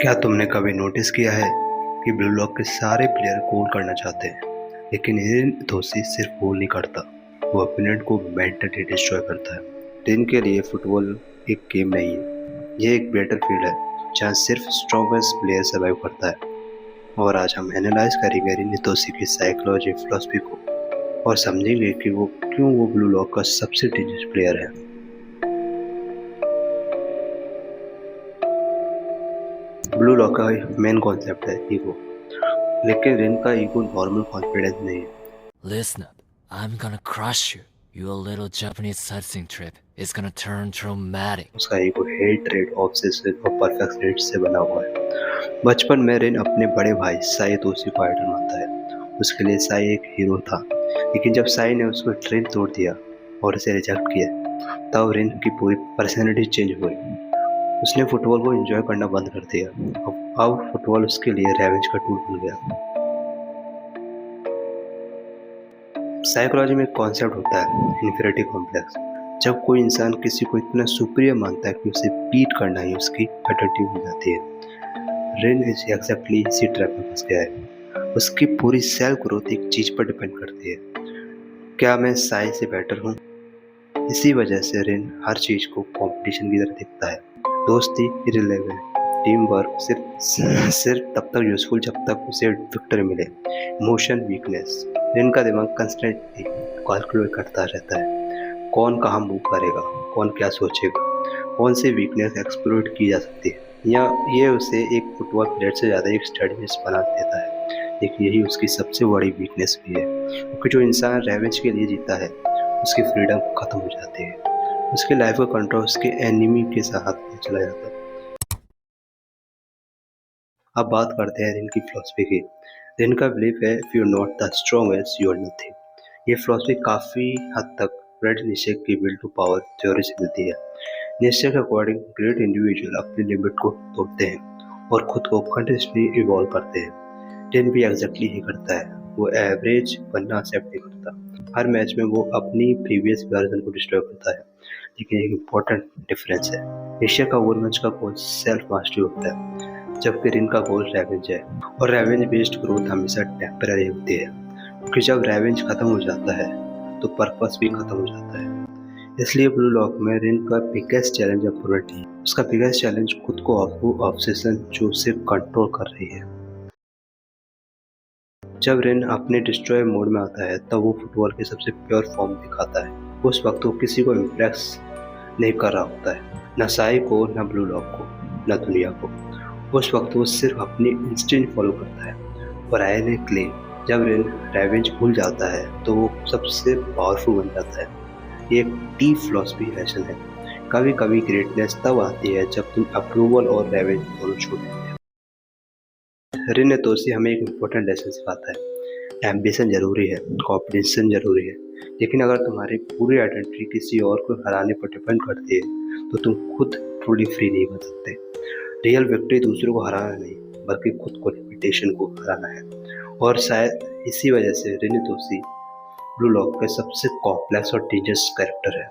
क्या तुमने कभी नोटिस किया है कि ब्लू लॉक के सारे प्लेयर गोल करना चाहते हैं, लेकिन इन दोषी सिर्फ गोल नहीं करता, वो ओपोनेंट को मेंटली डिस्ट्रॉय करता है। तो इनके लिए फुटबॉल एक गेम नहीं है, ये एक बैटलफील्ड है जहाँ सिर्फ स्ट्रॉन्गेस्ट प्लेयर सर्वाइव करता है। और आज हम एनालाइज करेंगे रिनी की साइकोलॉजी फिलॉसफी को और समझेंगे कि वो क्यों वो ब्लू लॉक का सबसे डेंजरस प्लेयर है। ब्लू लॉक का मेन कॉन्सेप्ट है ईगो, लेकिन रिन का ईगो नॉर्मल कॉन्फिडेंस नहीं है। Listen up. I'm gonna crush you. Your little Japanese sightseeing trip is gonna turn traumatic. उसका ईगो हेट्रेड, ऑब्सेशन और परफेक्शनिस्ट से बना हुआ है। बचपन में रिन अपने बड़े भाई साई तोशी को आइडल मानता है। उसके लिए साई एक हीरो था, लेकिन जब साई ने उसको ड्रीम तोड़ दिया और उसे रिजेक्ट किया, तब रिन की पूरी पर्सनैलिटी चेंज हुई। उसने फुटबॉल को एंजॉय करना बंद कर दिया। अब फुटबॉल उसके लिए रेवेंज का टूल बन गया। साइकोलॉजी में एक कॉन्सेप्ट होता है इन्फीरियरिटी कॉम्प्लेक्स। जब कोई इंसान किसी को इतना सुपीरियर मानता है कि उसे बीट करना ही उसकी आइडेंटिटी हो जाती है। रेन एग्जैक्टली इसी ट्रैप में फंस गया है। उसकी पूरी सेल्फ ग्रोथ एक चीज पर डिपेंड करती है, क्या मैं साई से बेटर हूँ। इसी वजह से रेन हर चीज को कंपटीशन की तरह देखता है। दोस्ती इररिलेवेंट, टीम वर्क सिर्फ तब तक यूजफुल जब तक उसे विक्ट्री मिले। इमोशन वीकनेस, जिनका दिमाग कंस्टेंटली कैलकुलेट करता रहता है, कौन कहाँ मूव करेगा, कौन क्या सोचेगा, कौन सी वीकनेस एक्सप्लोर की जा सकती है, या ये उसे एक फुटबॉल प्लेयर से ज़्यादा एक स्ट्रेटजिस्ट बना देता है। लेकिन यही उसकी सबसे बड़ी वीकनेस भी है, क्योंकि जो इंसान रेवेंज के लिए जीता है उसकी फ्रीडम खत्म हो जाती है। उसकी लाइफ का कंट्रोल उसके एनिमी के साथ में चला जाता है। अब बात करते हैं रिन की फिलॉसफी की। रिन का बिलीफ है if you not the strongest you are nothing. ये फिलॉसफी काफ़ी हद तक फ्रेड नीशे की विल टू पावर थ्योरी से मिलती है। नीशे के अकॉर्डिंग ग्रेट इंडिविजुअल अपनी लिमिट को तोड़ते हैं और खुद को कंटिन्यूसली इवॉल्व करते हैं। रिन भी एग्जैक्टली ही करता है। वो एवरेज बनना एक्सेप्ट नहीं करता। हर मैच में वो अपनी प्रीवियस वर्जन को डिस्ट्रॉय करता है। लेकिन एक इम्पोर्टेंट डिफरेंस है, एशिया का ओवर मैच का गोल सेल्फ मास्टरी होता है, जबकि रिन का गोल रेवेंज है। और रेवेंज बेस्ड ग्रोथ हमेशा टेम्पररी होती है, क्योंकि जब रेवेंज खत्म हो जाता है तो पर्पस भी खत्म हो जाता है। इसलिए ब्लू लॉक में रिन का बिगेस्ट चैलेंज अपोनेंट है। उसका बिगेस्ट चैलेंज खुद को ऑब्सेशन जो उसे कंट्रोल कर रही है। जब रिन अपने डिस्ट्रॉय मोड में आता है तब वो फुटबॉल की सबसे प्योर फॉर्म दिखाता है। उस वक्त वो किसी को इम्प्रेस नहीं कर रहा होता है, न साई को, न ब्लू लॉक को, न दुनिया को। उस वक्त वो सिर्फ अपनी इंस्टिंक्ट फॉलो करता है। और आयन क्ले, जब रिन रेवेंज भूल जाता है तो वो सबसे पावरफुल बन जाता है। ये एक डीप फिलॉसफी लेसन है। कभी कभी ग्रेटनेस तब आती है जब तुम अप्रूवल और रेवेंज दोनों छोड़ देते हो। रिन तोसी हमें एक इम्पोर्टेंट लेसन सिखाता है। एम्बिशन जरूरी है, कॉम्पिटिशन जरूरी है, लेकिन अगर तुम्हारी पूरी आइडेंटिटी किसी और को हराने पर डिपेंड करती है तो तुम खुद ट्रूली फ्री नहीं बन सकते। रियल विक्ट्री दूसरों को हराना नहीं, बल्कि खुद को लिमिटेशन को हराना है। और शायद इसी वजह से रिनी तोसी ब्लू लॉक का सबसे कॉम्प्लेक्स और डेंजरस कैरेक्टर है।